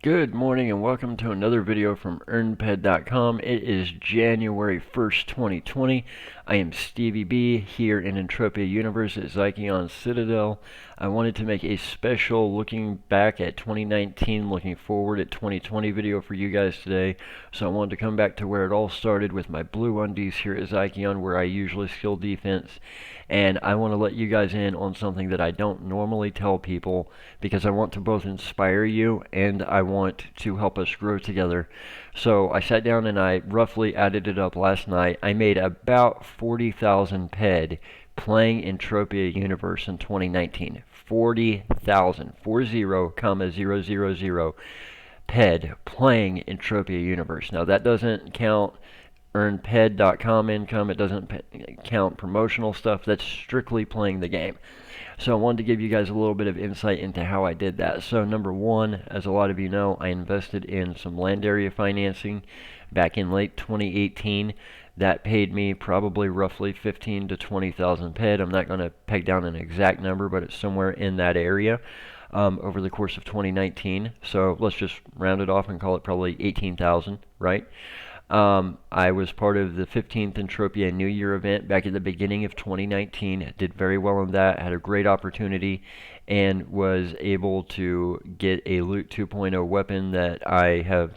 Good morning and welcome to another video from EarnPed.com. It is January 1st, 2020. I am StevieB here in Entropia Universe at Zykeon Citadel. I wanted to make a special looking back at 2019, looking forward at 2020 video for you guys today. So I wanted to come back to where it all started with my blue undies here at Zykeon, where I usually skill defense. And I want to let you guys in on something that I don't normally tell people because I want to both inspire you and I want to help us grow together. So I sat down and I roughly added it up last night. I made about 40,000 PED playing Entropia Universe in 2019. 40,000, 40,000 PED playing Entropia Universe. Now that doesn't count earnped.com income. It doesn't count promotional stuff. That's strictly playing the game. So I wanted to give you guys a little bit of insight into how I did that. So number one, as a lot of you know, I invested in some land area financing back in late 2018. That paid me probably roughly 15 to 20,000 PED. I'm not going to peg down an exact number, but it's somewhere in that area over the course of 2019. So let's just round it off and call it probably 18,000, right? I was part of the 15th Entropia New Year event back at the beginning of 2019. Did very well in that, had a great opportunity, and was able to get a Loot 2.0 weapon that I have,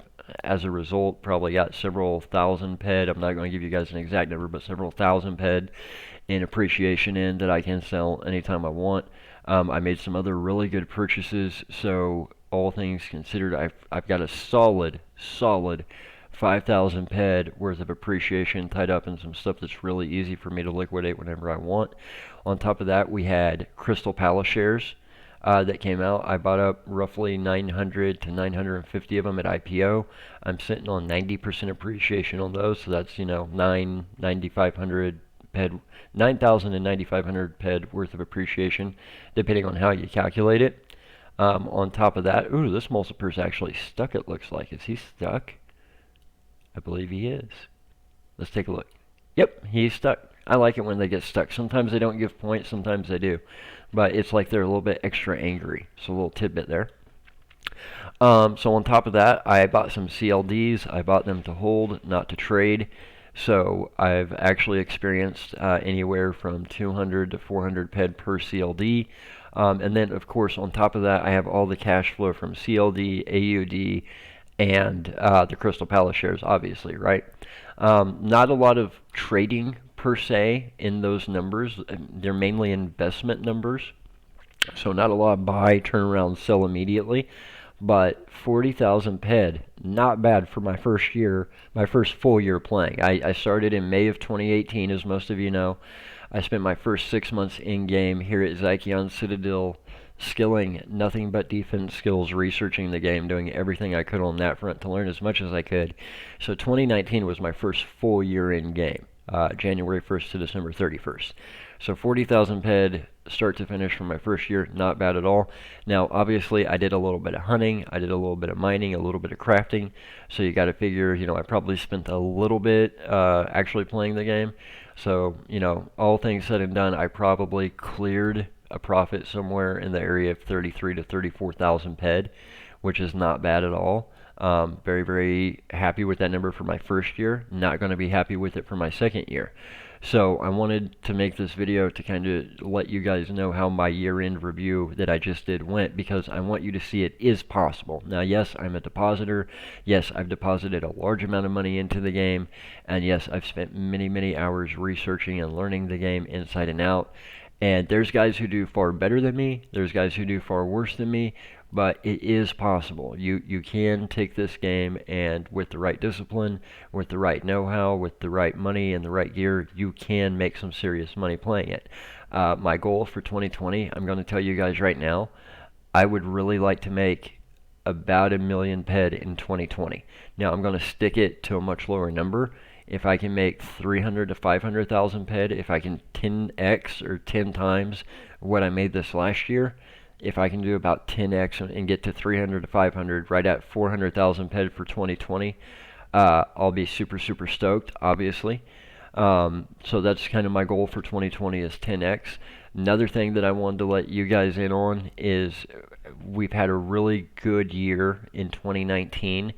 as a result, probably got several thousand PED. I'm not going to give you guys an exact number, but several thousand PED in appreciation in that I can sell anytime I want. I made some other really good purchases, so all things considered, I've got a solid 5,000 PED worth of appreciation tied up in some stuff that's really easy for me to liquidate whenever I want. On top of that, we had Crystal Palace shares that came out. I bought up roughly 900 to 950 of them at IPO. I'm sitting on 90% appreciation on those, so that's 9,500 PED, 9,000 and 9,500 PED worth of appreciation, depending on how you calculate it. On top of that, ooh, this multiplier is actually stuck. It looks like. Is he stuck? I believe he is. Let's take a look. Yep, he's stuck. I like it when they get stuck. Sometimes they don't give points, sometimes they do. But it's like they're a little bit extra angry. So a little tidbit there. So on top of that, I bought some CLDs. I bought them to hold, not to trade. So I've actually experienced anywhere from 200 to 400 PED per CLD. And then, of course, on top of that, I have all the cash flow from CLD, AUD, and the Crystal Palace shares, obviously, right? Not a lot of trading per se in those numbers. They're mainly investment numbers, so not a lot of buy, turn around, sell immediately. But 40,000 PED, not bad for my first year, my first full year playing. I started in May of 2018, as most of you know. I spent my first 6 months in-game here at Zykeon Citadel, skilling nothing but defense skills, researching the game, doing everything I could on that front to learn as much as I could. So 2019 was my first full year in game, January 1st to December 31st. So 40,000 PED start to finish from my first year, not bad at all. Now, obviously, I did a little bit of hunting, I did a little bit of mining, a little bit of crafting. So you got to figure, I probably spent a little bit actually playing the game. So, all things said and done, I probably cleared a profit somewhere in the area of 33 to 34,000 PED, which is not bad at all. Very, very happy with that number for my first year. Not going to be happy with it for my second year. So I wanted to make this video to kind of let you guys know how my year-end review that I just did went, because I want you to see it is possible. Now, yes, I'm a depositor. Yes, I've deposited a large amount of money into the game. And yes, I've spent many, many hours researching and learning the game inside and out. And there's guys who do far better than me. There's guys who do far worse than me. But it is possible. You can take this game, and with the right discipline, with the right know-how, with the right money and the right gear, you can make some serious money playing it. My goal for 2020, I'm going to tell you guys right now, I would really like to make about 1 million PED in 2020. Now, I'm going to stick it to a much lower number. If I can make 300 to 500,000 PED, if I can 10x or 10 times what I made this last year, if I can do about 10x and get to 300 to 500, right at 400,000 PED for 2020, I'll be super, super stoked, obviously. So that's kind of my goal for 2020 is 10x. Another thing that I wanted to let you guys in on is we've had a really good year in 2019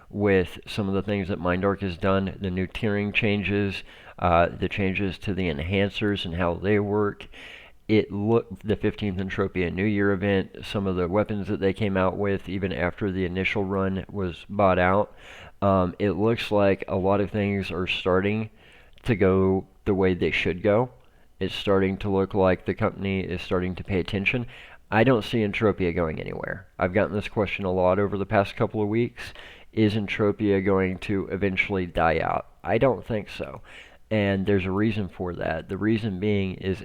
with some of the things that MindArc has done, the new tiering changes, the changes to the enhancers and how they work. The 15th Entropia New Year event, some of the weapons that they came out with, even after the initial run was bought out. It looks like a lot of things are starting to go the way they should go. It's starting to look like the company is starting to pay attention. I don't see Entropia going anywhere. I've gotten this question a lot over the past couple of weeks. Is Entropia going to eventually die out? I don't think so. And there's a reason for that. The reason being is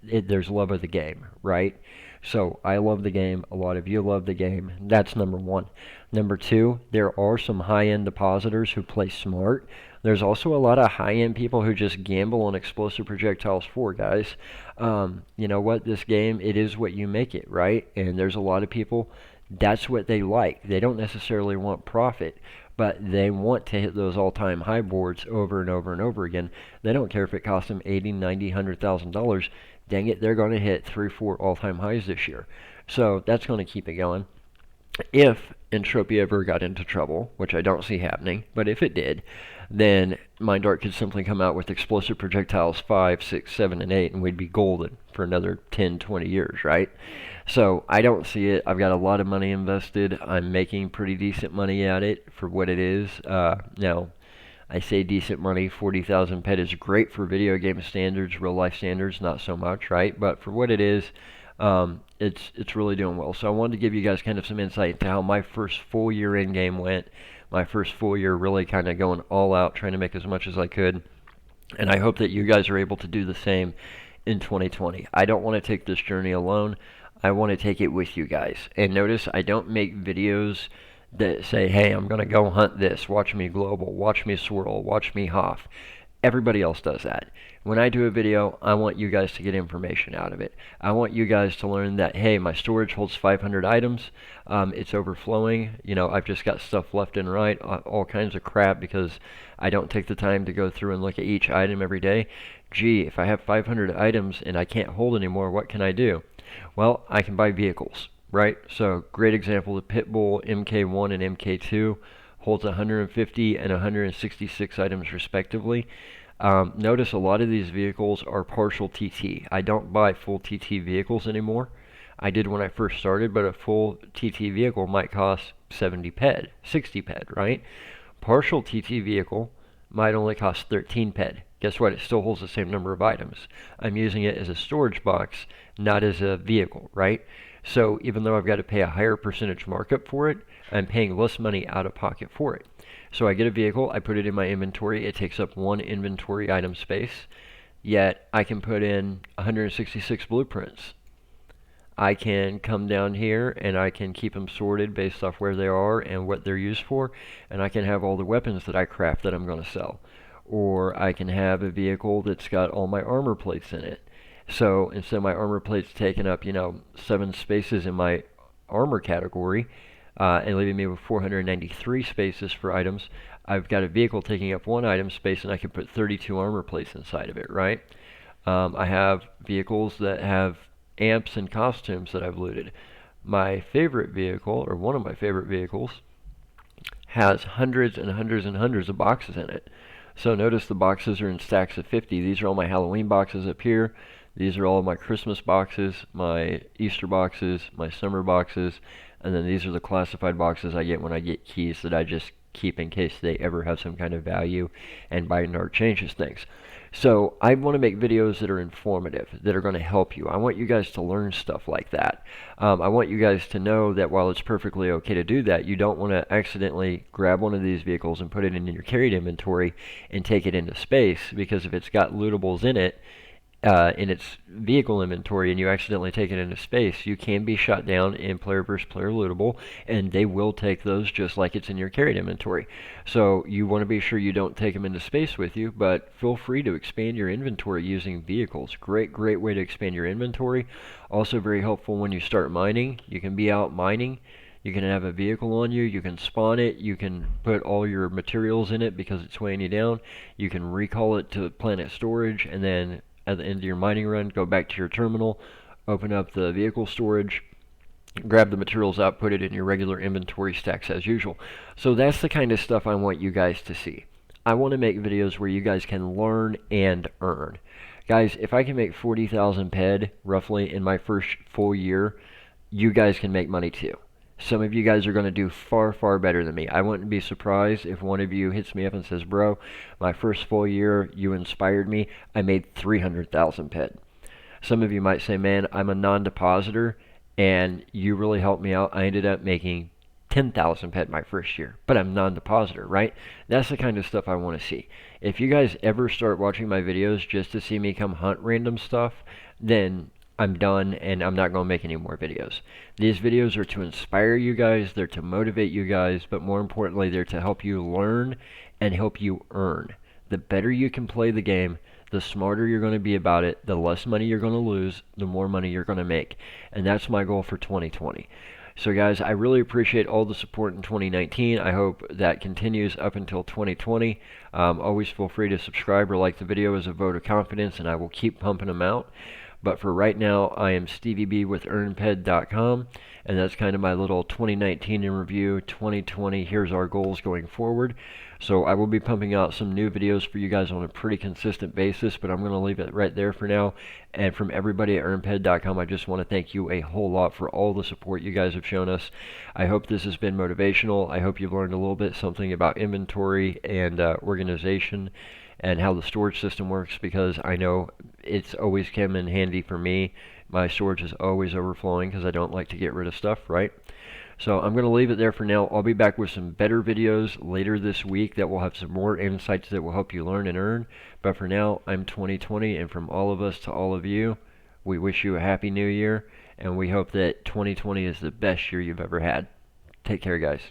there's love of the game, right? So I love the game. A lot of you love the game. That's number one. Number two, there are some high-end depositors who play smart. There's also a lot of high-end people who just gamble on explosive projectiles for, guys. You know what? This game, it is what you make it, right? And there's a lot of people, that's what they like. They don't necessarily want profit, but they want to hit those all-time high boards over and over and over again. They don't care if it costs them $80, $90, $100,000. Dang it, they're going to hit 3, 4 all-time highs this year. So that's going to keep it going. If Entropia ever got into trouble, which I don't see happening, but if it did, then MindArc could simply come out with explosive projectiles 5, 6, 7, and 8, and we'd be golden for another 10, 20 years, right? So I don't see it. I've got a lot of money invested. I'm making pretty decent money at it for what it is. Now, I say decent money. 40,000 PED is great for video game standards, real life standards, not so much, right? But for what it is, it's really doing well. So I wanted to give you guys kind of some insight into how my first full year in game went. My first full year really kind of going all out, trying to make as much as I could. And I hope that you guys are able to do the same in 2020. I don't want to take this journey alone. I want to take it with you guys. And notice I don't make videos that say, hey, I'm going to go hunt this. Watch me global. Watch me swirl. Watch me Hoff. Everybody else does that. When I do a video, I want you guys to get information out of it. I want you guys to learn that, hey, my storage holds 500 items. It's overflowing. You know, I've just got stuff left and right, all kinds of crap because I don't take the time to go through and look at each item every day. Gee, if I have 500 items and I can't hold anymore, what can I do? Well, I can buy vehicles, right? So, great example, the Pitbull MK1 and MK2 holds 150 and 166 items respectively. Notice a lot of these vehicles are partial TT. I don't buy full TT vehicles anymore. I did when I first started, but a full TT vehicle might cost 70 PED, 60 PED, right? Partial TT vehicle might only cost 13 PED. Guess what? It still holds the same number of items. I'm using it as a storage box, not as a vehicle, right? So even though I've got to pay a higher percentage markup for it, I'm paying less money out of pocket for it. So I get a vehicle, I put it in my inventory, it takes up 1 inventory item space, yet I can put in 166 blueprints. I can come down here and I can keep them sorted based off where they are and what they're used for, and I can have all the weapons that I craft that I'm going to sell. Or I can have a vehicle that's got all my armor plates in it. So instead of my armor plates taking up, 7 spaces in my armor category, and leaving me with 493 spaces for items, I've got a vehicle taking up 1 item space and I can put 32 armor plates inside of it, right? I have vehicles that have amps and costumes that I've looted. My favorite vehicle, or one of my favorite vehicles, has hundreds and hundreds and hundreds of boxes in it. So notice the boxes are in stacks of 50. These are all my Halloween boxes up here. These are all my Christmas boxes, my Easter boxes, my summer boxes, and then these are the classified boxes I get when I get keys that I just keep in case they ever have some kind of value and MindArc changes things. So I want to make videos that are informative, that are going to help you. I want you guys to learn stuff like that. I want you guys to know that while it's perfectly okay to do that, you don't want to accidentally grab one of these vehicles and put it in your carried inventory and take it into space, because if it's got lootables in it, in its vehicle inventory, and you accidentally take it into space, you can be shot down in player versus player lootable, and they will take those just like it's in your carried inventory. So you want to be sure you don't take them into space with you, but feel free to expand your inventory using vehicles. Great way to expand your inventory. Also very helpful when you start mining. You can be out mining. You can have a vehicle on you, you can spawn it, you can put all your materials in it because it's weighing you down. You can recall it to planet storage, and then at the end of your mining run, go back to your terminal, open up the vehicle storage, grab the materials out, put it in your regular inventory stacks as usual. So that's the kind of stuff I want you guys to see. I want to make videos where you guys can learn and earn. Guys, if I can make 40,000 PED roughly in my first full year, you guys can make money too. Some of you guys are going to do far, far better than me. I wouldn't be surprised if one of you hits me up and says, bro, my first full year, you inspired me. I made 300,000 PED. Some of you might say, man, I'm a non-depositor and you really helped me out. I ended up making 10,000 PED my first year, but I'm non-depositor, right? That's the kind of stuff I want to see. If you guys ever start watching my videos just to see me come hunt random stuff, then I'm done and I'm not going to make any more videos. These videos are to inspire you guys, they're to motivate you guys, but more importantly, they're to help you learn and help you earn. The better you can play the game, the smarter you're going to be about it, the less money you're going to lose, the more money you're going to make. And that's my goal for 2020. So guys, I really appreciate all the support in 2019. I hope that continues up until 2020. Always feel free to subscribe or like the video as a vote of confidence, and I will keep pumping them out. But for right now, I am StevieB with EarnPed.com, and that's kind of my little 2019 in review. 2020, here's our goals going forward. So I will be pumping out some new videos for you guys on a pretty consistent basis, but I'm going to leave it right there for now. And from everybody at EarnPed.com, I just want to thank you a whole lot for all the support you guys have shown us. I hope this has been motivational. I hope you've learned a little bit something about inventory and organization and how the storage system works, because I know it's always come in handy for me. My storage is always overflowing because I don't like to get rid of stuff, right? So I'm going to leave it there for now. I'll be back with some better videos later this week that will have some more insights that will help you learn and earn. But for now, I'm 2020, and from all of us to all of you, we wish you a happy new year, and we hope that 2020 is the best year you've ever had. Take care, guys.